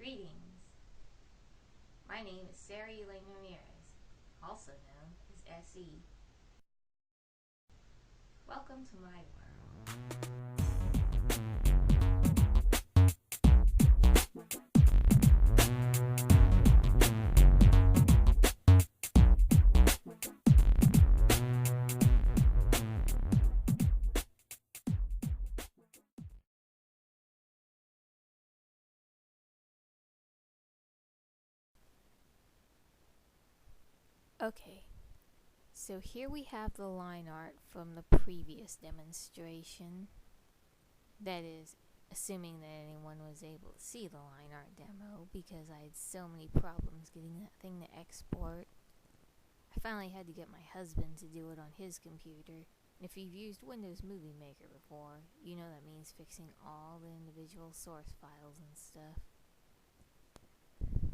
Greetings. My name is Sarah Elaine Ramirez, also known as SE. Welcome to my world. Okay, so here we have the line art from the previous demonstration. That is, assuming that anyone was able to see the line art demo, because I had so many problems getting that thing to export. I finally had to get my husband to do it on his computer. And if you've used Windows Movie Maker before, you know that means fixing all the individual source files and stuff.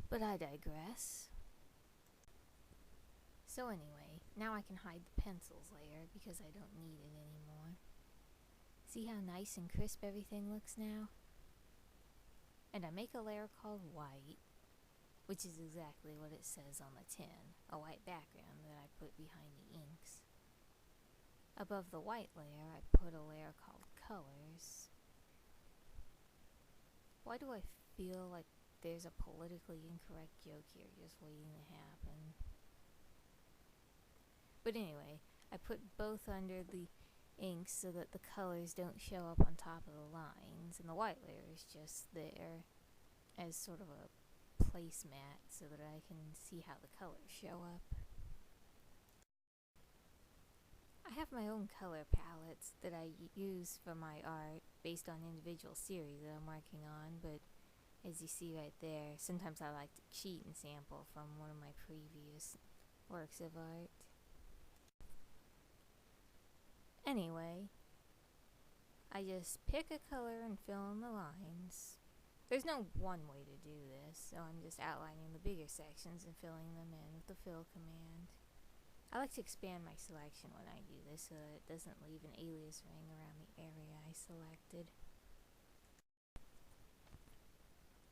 But I digress. So anyway, now I can hide the pencils layer because I don't need it anymore. See how nice and crisp everything looks now? And I make a layer called white, which is exactly what it says on the tin, a white background that I put behind the inks. Above the white layer, I put a layer called colors. Why do I feel like there's a politically incorrect joke here just waiting to happen? But anyway, I put both under the inks so that the colors don't show up on top of the lines, and the white layer is just there as sort of a placemat so that I can see how the colors show up. I have my own color palettes that I use for my art based on individual series that I'm working on, but as you see right there, sometimes I like to cheat and sample from one of my previous works of art. Anyway, I just pick a color and fill in the lines. There's no one way to do this, so I'm just outlining the bigger sections and filling them in with the fill command. I like to expand my selection when I do this so that it doesn't leave an alias ring around the area I selected.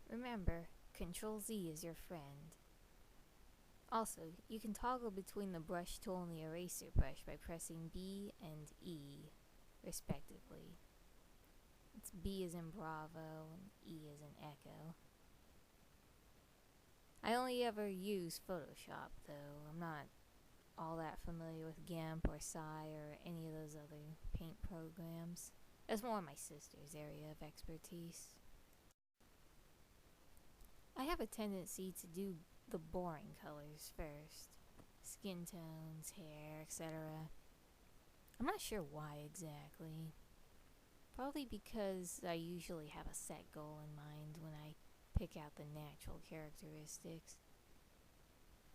Remember, Ctrl Z is your friend. Also, you can toggle between the brush tool and the eraser brush by pressing B and E, respectively. It's B as in Bravo and E as in Echo. I only ever use Photoshop, though. I'm not all that familiar with GIMP or Psi or any of those other paint programs. That's more my sister's area of expertise. I have a tendency to do the boring colors first. Skin tones, hair, etc. I'm not sure why exactly. Probably because I usually have a set goal in mind when I pick out the natural characteristics.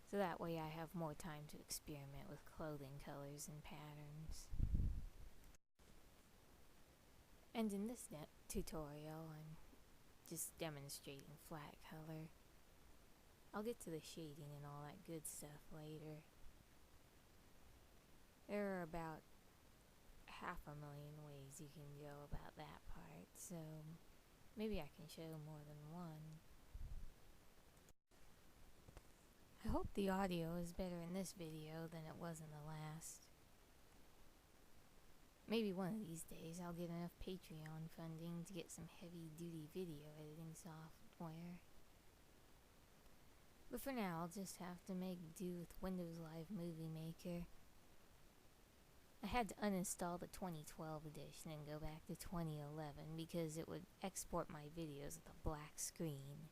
So that way I have more time to experiment with clothing colors and patterns. And in this tutorial, I'm just demonstrating flat color. I'll get to the shading and all that good stuff later. There are about 500,000 ways you can go about that part, so maybe I can show more than one. I hope the audio is better in this video than it was in the last. Maybe one of these days I'll get enough Patreon funding to get some heavy-duty video editing software. But for now, I'll just have to make do with Windows Live Movie Maker. I had to uninstall the 2012 edition and go back to 2011 because it would export my videos with a black screen.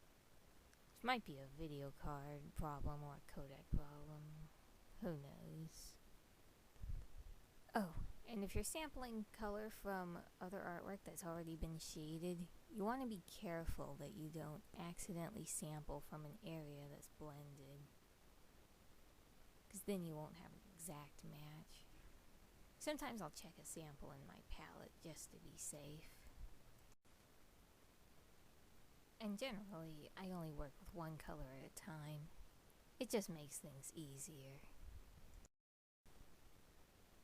Which might be a video card problem or a codec problem. Who knows? Oh, and if you're sampling color from other artwork that's already been shaded, you want to be careful that you don't accidentally sample from an area that's blended, because then you won't have an exact match. Sometimes I'll check a sample in my palette just to be safe. And generally, I only work with one color at a time. It just makes things easier.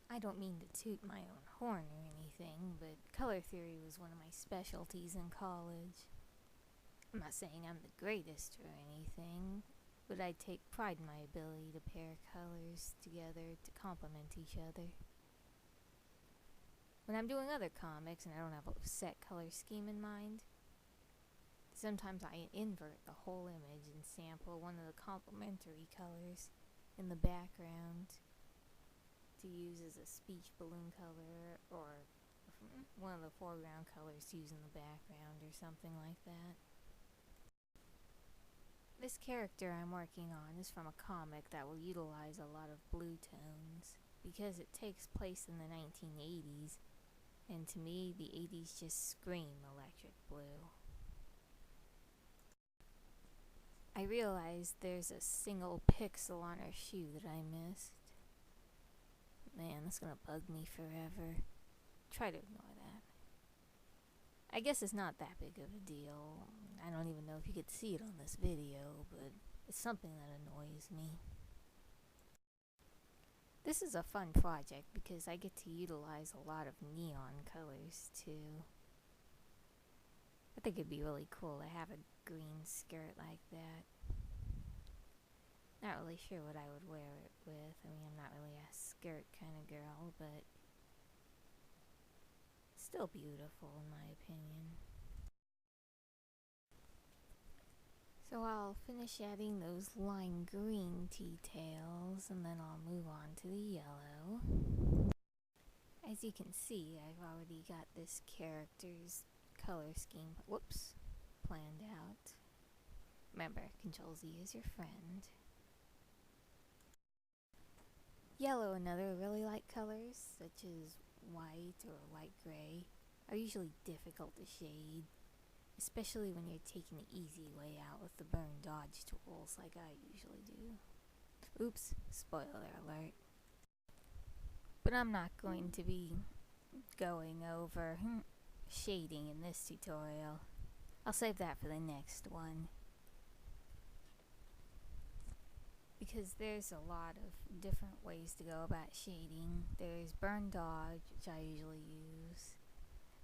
I don't mean to toot my own horn or anything, but color theory was one of my specialties in college. I'm not saying I'm the greatest or anything, but I take pride in my ability to pair colors together to complement each other. When I'm doing other comics and I don't have a set color scheme in mind, sometimes I invert the whole image and sample one of the complementary colors in the background to use as a speech balloon color, or one of the foreground colors to use in the background or something like that. This character I'm working on is from a comic that will utilize a lot of blue tones because it takes place in the 1980s, and to me the 80s just scream electric blue. I realized there's a single pixel on her shoe that I missed. Man, that's gonna bug me forever. Try to ignore that. I guess it's not that big of a deal. I don't even know if you could see it on this video, but it's something that annoys me. This is a fun project because I get to utilize a lot of neon colors too. I think it'd be really cool to have a green skirt like that. Not really sure what I would wear it with. I mean, I'm not really a skirt kind of girl, but still beautiful in my opinion. So I'll finish adding those lime green details and then I'll move on to the yellow. As you can see, I've already got this character's color scheme, planned out. Remember, Control Z is your friend. Yellow and other really light colors, such as white or light gray, are usually difficult to shade, especially when you're taking the easy way out with the burn dodge tools like I usually do. Oops, spoiler alert. But I'm not going to be going over shading in this tutorial. I'll save that for the next one. Because there's a lot of different ways to go about shading. There's burn dodge, which I usually use.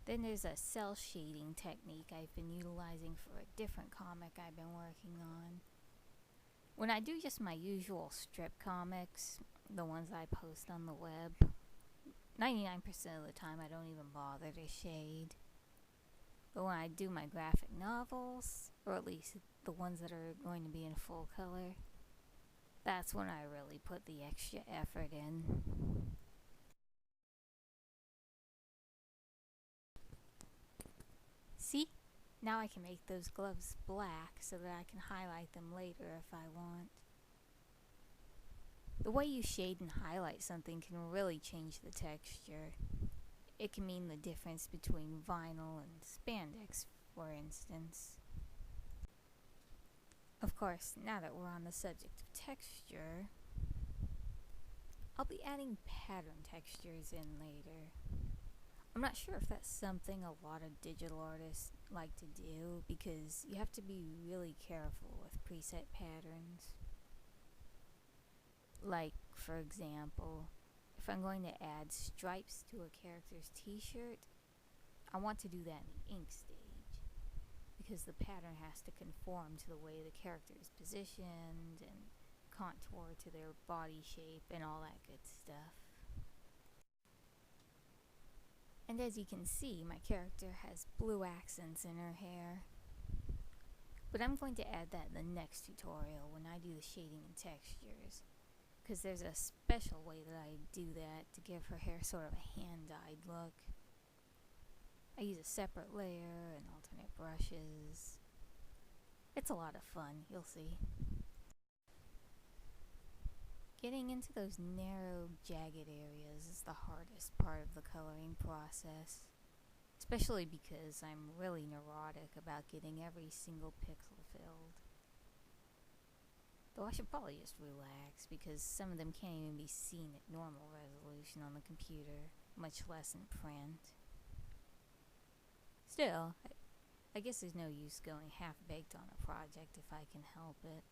Then there's a cell shading technique I've been utilizing for a different comic I've been working on. When I do just my usual strip comics, the ones I post on the web, 99% of the time I don't even bother to shade. But when I do my graphic novels, or at least the ones that are going to be in full color, that's when I really put the extra effort in. See? Now I can make those gloves black so that I can highlight them later if I want. The way you shade and highlight something can really change the texture. It can mean the difference between vinyl and spandex, for instance. Of course, now that we're on the subject of texture, I'll be adding pattern textures in later. I'm not sure if that's something a lot of digital artists like to do because you have to be really careful with preset patterns. Like, for example, if I'm going to add stripes to a character's t-shirt, I want to do that in the ink stage because the pattern has to conform to the way the character is positioned and contour to their body shape and all that good stuff. And as you can see, my character has blue accents in her hair. But I'm going to add that in the next tutorial when I do the shading and textures, because there's a special way that I do that to give her hair sort of a hand-dyed look. I use a separate layer and alternate brushes. It's a lot of fun, you'll see. Getting into those narrow, jagged areas is the hardest part of the coloring process, especially because I'm really neurotic about getting every single pixel filled. Though I should probably just relax because some of them can't even be seen at normal resolution on the computer, much less in print. Still, I guess there's no use going half-baked on a project if I can help it.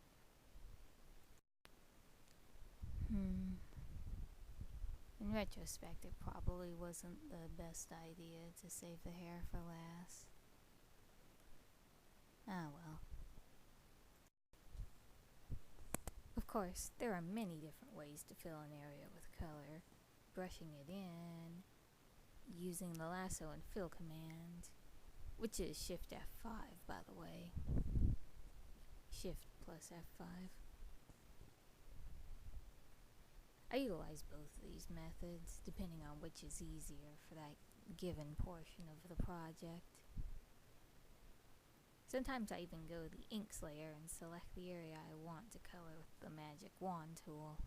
In retrospect, it probably wasn't the best idea to save the hair for last. Ah well. course, there are many different ways to fill an area with color. Brushing it in, using the lasso and fill command, which is Shift F5, by the way. Shift plus F5. I utilize both of these methods, depending on which is easier for that given portion of the project. Sometimes I even go to the inks layer and select the area I want to color with the magic wand tool.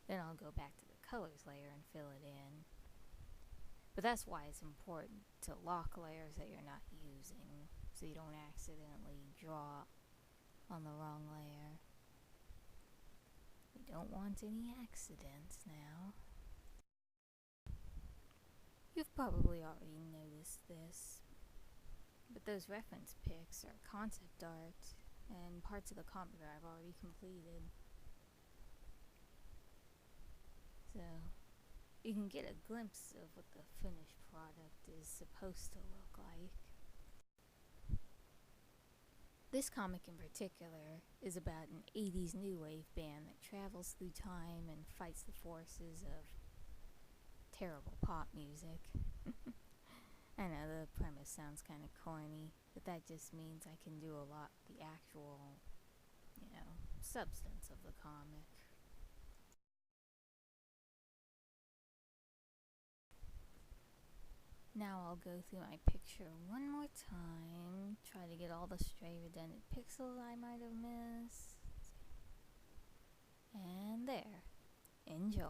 Then I'll go back to the colors layer and fill it in. But that's why it's important to lock layers that you're not using, so you don't accidentally draw on the wrong layer. We don't want any accidents now. You've probably already noticed this, but those reference pics are concept art and parts of the comic that I've already completed. So you can get a glimpse of what the finished product is supposed to look like. This comic in particular is about an 80s new wave band that travels through time and fights the forces of terrible pop music. I know the premise sounds kind of corny, but that just means I can do a lot with the actual, substance of the comic. Now I'll go through my picture one more time, try to get all the stray redundant pixels I might have missed. And there. Enjoy.